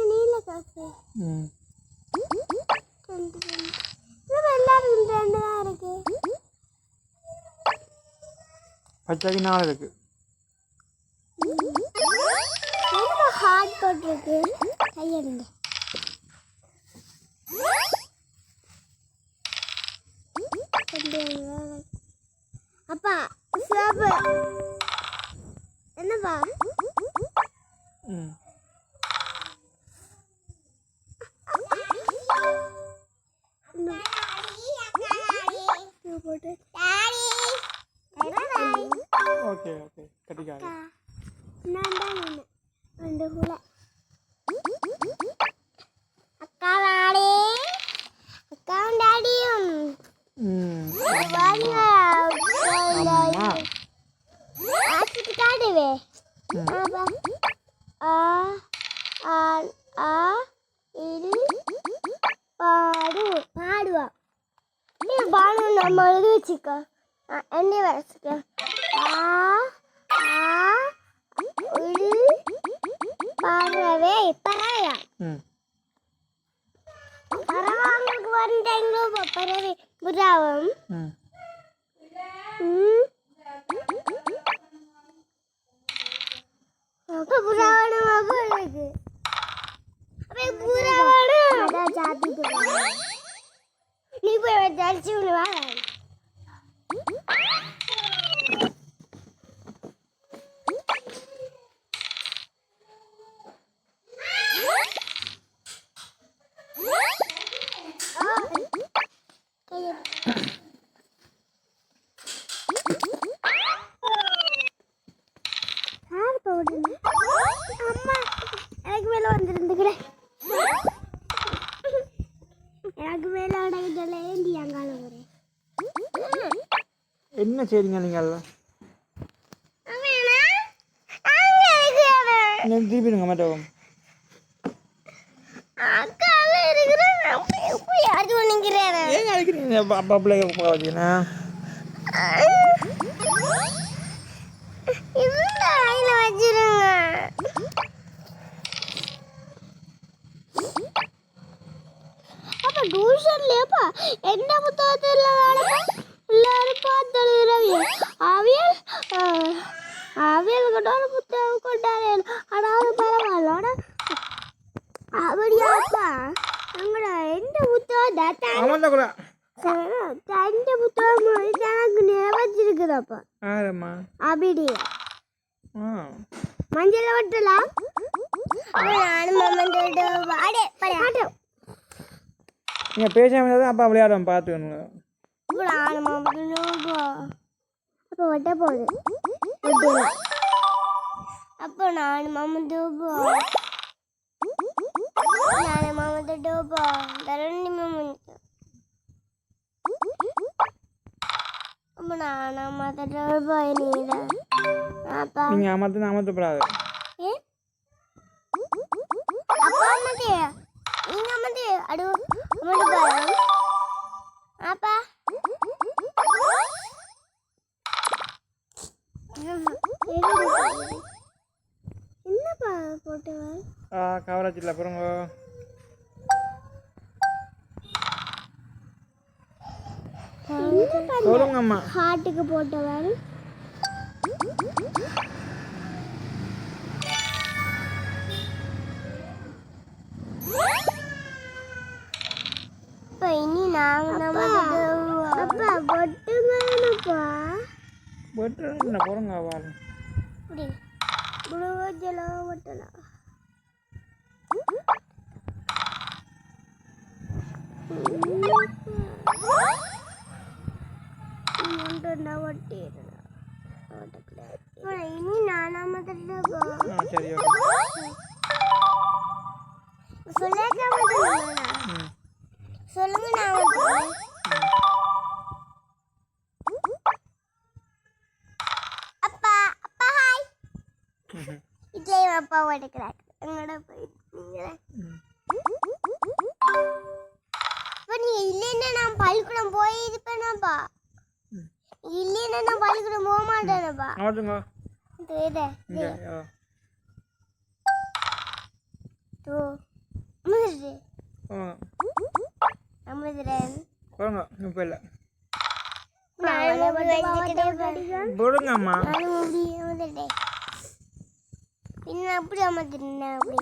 நீல காசு எல்லாரும் ரெண்டு தான் இருக்கு. பச்சைக்கு 4 இருக்கு. ஹார்ட் போட்டிருக்கு. கையெடுங்க. அப்பா சிவப்பு என்னப்பா? ஓகே ஓகே கட்டிக்காத. நான் தான் ரெண்டு ஹுல அக்கா டாடி அக்கா டாடியும் வாங்க ஆசிட்டு காடுவே. ஆ ஆ ஆ இல் பாடு பாடுவா. நீ பாடு நம்ம எழுதி வச்சுக்க. என்ன வச்சுக்க. ஆ ஆ இல் பறவை பறவையா பறவாங்களுக்கு வந்துங்களோ பறவை புறாவும் புறாவான இருக்கு. புறாவான அதான் ஜாதிக்கு நீ போய் தரிச்சு வா. எனக்கு மேல வந்துருந்துக்கிறேன். எனக்கு மேல அடங்கல ஏந்தி அங்கால வரேன். என்ன செய்றீங்க நீங்க எல்லாம்? நான் திருப்பிடுங்க மாட்டோம். அக்கால இருக்குறேன். போய் யாரு நிக்கிறேன். ஏன் அடிக்கிறீங்க? அப்பா பிள்ளை போவாதீனா. இந்த ஐல வச்சிருங்க. அப்ப டியூஷன்லப்பா என்ன புத்தகத்துல நாளப்பா எல்லாரும் பார்த்தழுறவிய அவியல் அவியல் கூட புத்தகம் கொண்டாரு. ஆனாலும் பரவாயில்ல. அப்படியாப்பா எங்கடா எந்த புத்தகம் தந்த புத்தகம் எனக்கு ஞாபகம் ஆமாம்மா அப்படியா மஞ்சள் வட்டலாம். நீங்கள் பேசாமல் தான் அப்பா விளையாடுவோம் பார்த்துக்கணுங்க. அப்போ வட்ட போகுது. அப்போ நான் மாமந்தோபா நான் மாமந்தோபா தரணி மாமந்த அப்போ நான் மாமந்தோபா நீல அப்பா நீங்கள் அமர்த்தப்படாது. அப்பா அம்மதே நீங்க அம்மதே அடு அம்மது அப்பா என்னப்பா போட்டவன் கவரேஜ் இல்லை அப்புறம் சொல்லுங்கம்மா. ஹார்ட்டுக்கு போட்டவன் இனி நாங்க அப்பா பொட்டு வேணுப்பா. பொட்டு என்ன போறங்க வாரு இப்படி புழுவஜல வட்டல ஒன்றா வட்டிரல இனி நானா மட்டும் சரி சொல்லுங்க நான் அப்பா அப்பா ஹாய் இதே அப்பா ஓடுறாங்க எங்கட போயிட்டீங்க. நீ இல்லைன்னா நான் பள்ளிக்கூடம் போயிருப்பேனாப்பா. இல்லைன்னா நான் பள்ளிக்கூடம் போக மாட்டேனப்பா. தோ அமுது போங்க அமுதுறேன் போங்க இப்போ இல்லை நான் போடுங்கம்மா அமுதுறேன் பின்ன அப்படி அமுதுறேன் அப்படி